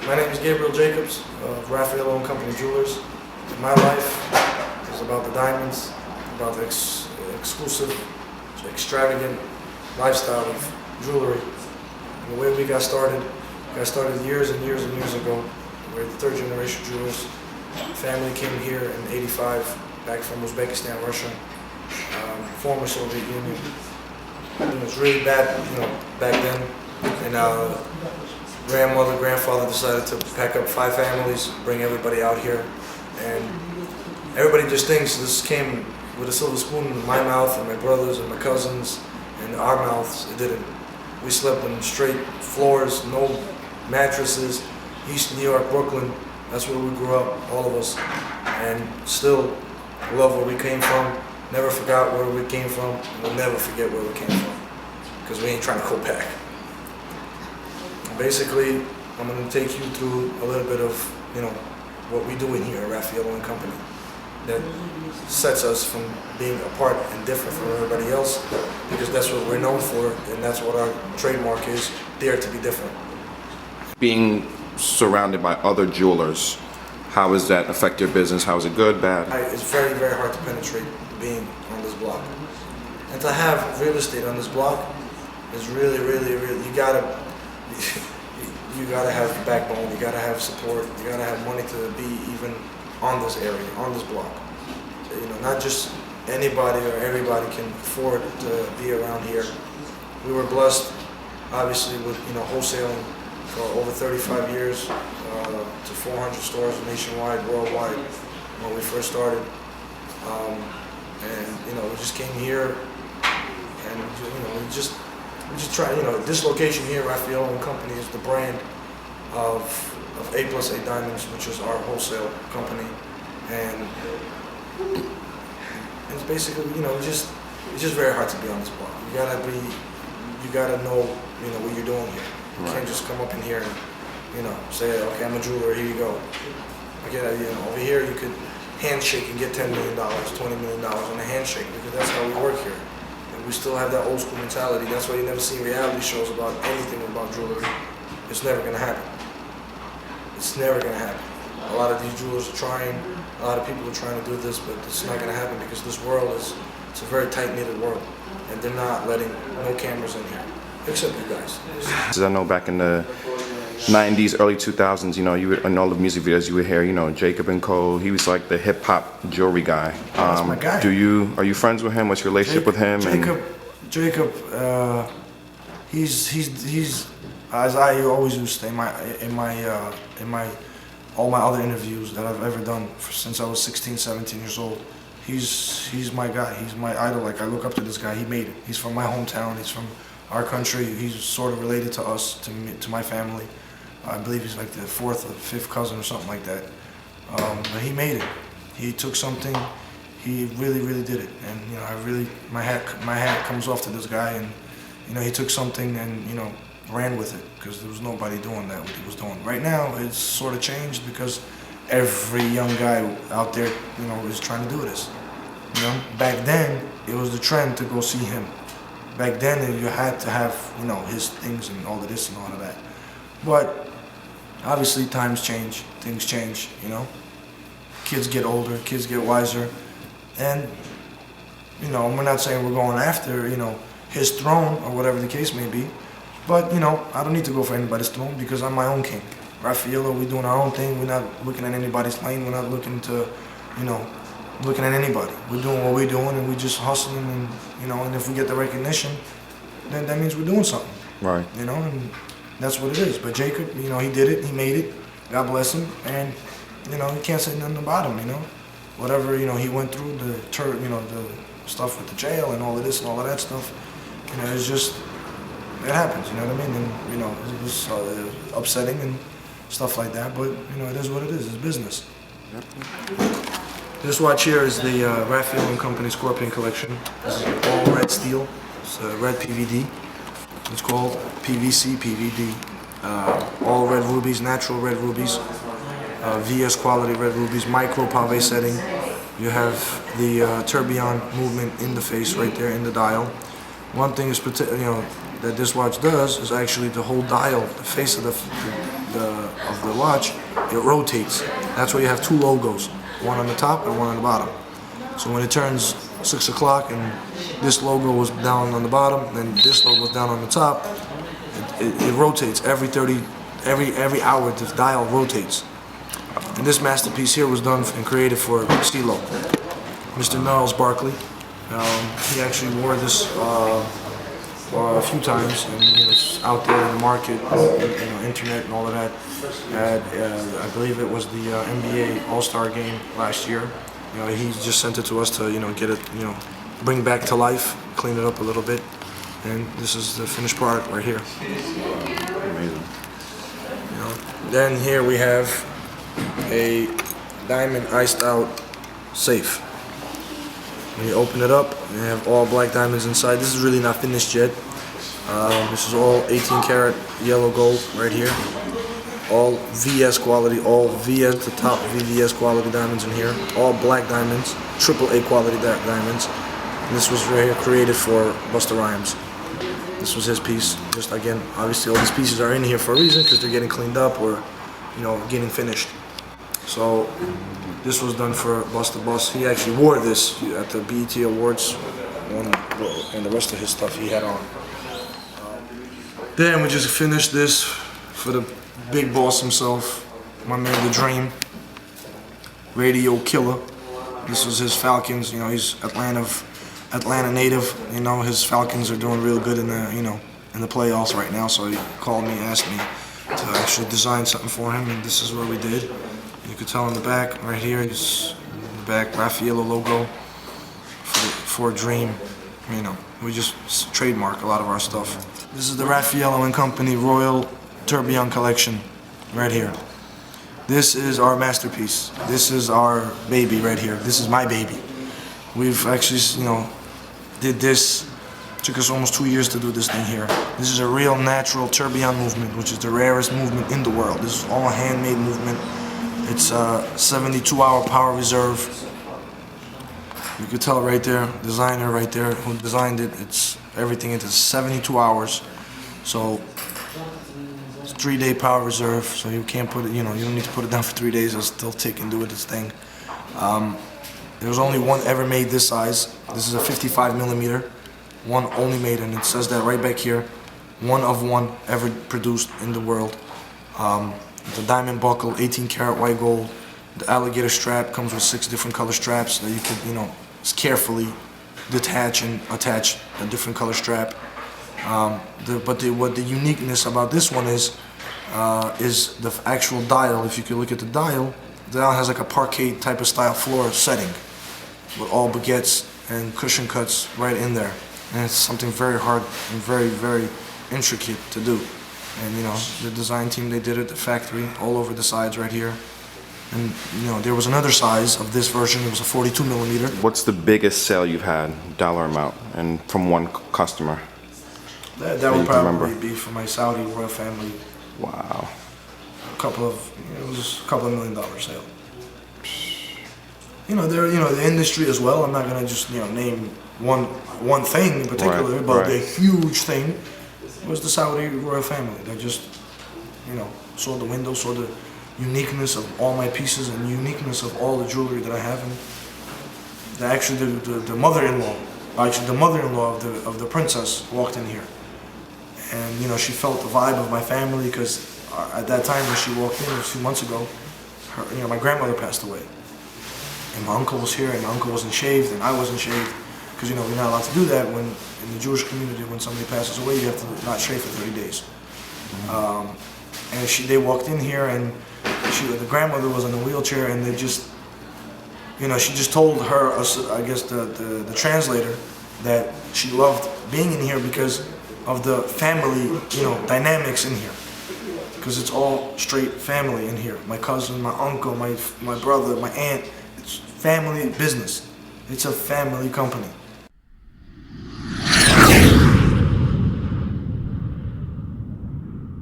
My name is Gabriel Jacobs of Rafaello Co Jewelers. My life is about the diamonds, about the exclusive, extravagant lifestyle of jewelry. And the way we got started years and years and years ago. We're the third generation jewelers. Family came here in '85, back from Uzbekistan, Russia, former Soviet Union. It was really bad, back then. And grandmother, grandfather decided to pack up 5 families, bring everybody out here. And everybody just thinks this came with a silver spoon in my mouth and my brothers and my cousins and our mouths. It didn't. We slept on straight floors, no mattresses, East New York, Brooklyn. That's where we grew up, all of us. And still love where we came from. Never forgot where we came from. And we'll never forget where we came from. Because we ain't trying to go back. Basically, I'm going to take you through a little bit of, what we do in here at Rafaello Company that sets us from being apart and different from everybody else, because that's what we're known for, and that's what our trademark is, dare to be different. Being surrounded by other jewelers, how does that affect your business? How is it good, bad? It's very, very hard to penetrate being on this block. And to have real estate on this block is really, really, really, you gotta have backbone, you gotta have support, you gotta have money to be even on this area, on this block. Not just anybody or everybody can afford to be around here. We were blessed, obviously, with wholesaling for over 35 years to 400 stores nationwide, worldwide when we first started. We just came here and we just try, this location here, Rafaello Company, is the brand of A+A Diamonds, which is our wholesale company. And it's basically, it's just very hard to be on this block. You gotta know, what you're doing here. You can't just come up in here and, say, okay, I'm a jeweler, here you go. Over here you could handshake and get $10 million, $20 million on a handshake, because that's how we work here. We still have that old school mentality. That's why you never see reality shows about anything about jewelry. It's never gonna happen. It's never gonna happen. A lot of these jewelers are trying, a lot of people are trying to do this, but it's not gonna happen because this world it's a very tight-knitted world. And they're not letting no cameras in here, except you guys. As I know, back in the 90s, early 2000s, you would, in all the music videos, you would hear, Jacob Co. He was like the hip hop jewelry guy. That's my guy. Are you friends with him? What's your relationship with him? Jacob, he's as I always used to say in my all my other interviews that I've ever done since I was 16, 17 years old. He's my guy. He's my idol. Like, I look up to this guy. He made it. He's from my hometown. He's from our country. He's sort of related to us, to my family. I believe he's like the 4th or 5th cousin or something like that. But he made it. He took something. He really, really did it. And my hat comes off to this guy. And he took something and ran with it, because there was nobody doing that what he was doing. Right now, it's sort of changed because every young guy out there, is trying to do this. Back then, it was the trend to go see him. Back then, you had to have, his things and all of this and all of that. But obviously, times change, things change, Kids get older, kids get wiser. And, we're not saying we're going after, his throne or whatever the case may be. But, I don't need to go for anybody's throne because I'm my own king. Rafaello, we're doing our own thing. We're not looking at anybody's lane. We're not looking to, looking at anybody. We're doing what we're doing, and we're just hustling, and, and if we get the recognition, then that means we're doing something. Right. And that's what it is. But Jacob, he did it. He made it. God bless him. And, he can't say nothing about him, Whatever, he went through, the stuff with the jail and all of this and all of that stuff, it's just, it happens, you know what I mean? And, it was upsetting and stuff like that, but, it is what it is. It's business. Yep. This watch here is the Rafaello Company Scorpion Collection. This is all red steel. It's red PVD. It's called PVC PVD. All red rubies, natural red rubies. VS quality red rubies, micro pave setting. You have the tourbillon movement in the face right there in the dial. One thing is, that this watch does is actually the whole dial, the face of the the watch, it rotates. That's why you have two logos, one on the top and one on the bottom. So when it turns 6 o'clock and this logo was down on the bottom, then this logo was down on the top, it rotates every hour. The dial rotates. And this masterpiece here was done and created for Cee Lo, Mr. Gnarls Barkley. He actually wore this a few times, and it's out there in the market, internet and all of that. I believe it was the NBA All-Star game last year. He just sent it to us to get it, bring back to life, clean it up a little bit, and this is the finished product right here. Amazing. Then here we have a diamond iced out safe. When you open it up, you have all black diamonds inside. This is really not finished yet. This is all 18 karat yellow gold right here. All VS quality, all VS, the top VVS quality diamonds in here. All black diamonds, AAA quality diamonds. And this was right here created for Busta Rhymes. This was his piece. Just again, obviously all these pieces are in here for a reason, because they're getting cleaned up or getting finished. So this was done for Busta Bus. He actually wore this at the BET Awards, and the rest of his stuff he had on. Then we just finished this for the big boss himself, my man The Dream, Radio Killer. This was his Falcons. He's Atlanta native. His Falcons are doing real good in the playoffs right now. So he called me, asked me to actually design something for him, and this is what we did. You could tell in the back, right here, is in the back, Rafaello logo for Dream. We just trademark a lot of our stuff. This is the Rafaello and Company Royal Tourbillon collection, right here. This is our masterpiece. This is our baby right here. This is my baby. We've actually, did this. Took us almost 2 years to do this thing here. This is a real natural tourbillon movement, which is the rarest movement in the world. This is all a handmade movement. It's a 72-hour power reserve. You could tell right there, designer right there who designed it. It's everything into 72 hours. So it's 3-day power reserve. So you can't put it, you don't need to put it down for 3 days. It'll still tick and do its thing. There was only one ever made this size. This is a 55 millimeter. One only made, and it says that right back here. One of one ever produced in the world. The diamond buckle, 18 karat white gold. The alligator strap comes with 6 different color straps that you can, carefully detach and attach a different color strap. What the uniqueness about this one is the actual dial. If you could look at the dial has like a parquet type of style floor setting with all baguettes and cushion cuts right in there. And it's something very hard and very, very intricate to do. And the design team, they did it at the factory, all over the sides right here. And there was another size of this version. It was a 42 millimeter. What's the biggest sale you've had, dollar amount, and from one customer? That would probably be for my Saudi royal family. Wow. It was a couple of $1 million sale. The industry as well. I'm not gonna just name one thing in particular, right, but the huge thing was the Saudi royal family. They just saw the window, saw the uniqueness of all my pieces and uniqueness of all the jewelry that I have. And the mother-in-law, of the princess walked in here, and she felt the vibe of my family, because at that time when she walked in a few months ago, my grandmother passed away, and my uncle was here, and my uncle wasn't shaved, and I wasn't shaved, because we're not allowed to do that when in the Jewish community. When somebody passes away, you have to not shave for 30 days. And they walked in here, and the grandmother was in a wheelchair, and they just, she just told her, I guess the translator, that she loved being in here because of the family, dynamics in here. Because it's all straight family in here. My cousin, my uncle, my brother, my aunt. It's family business. It's a family company.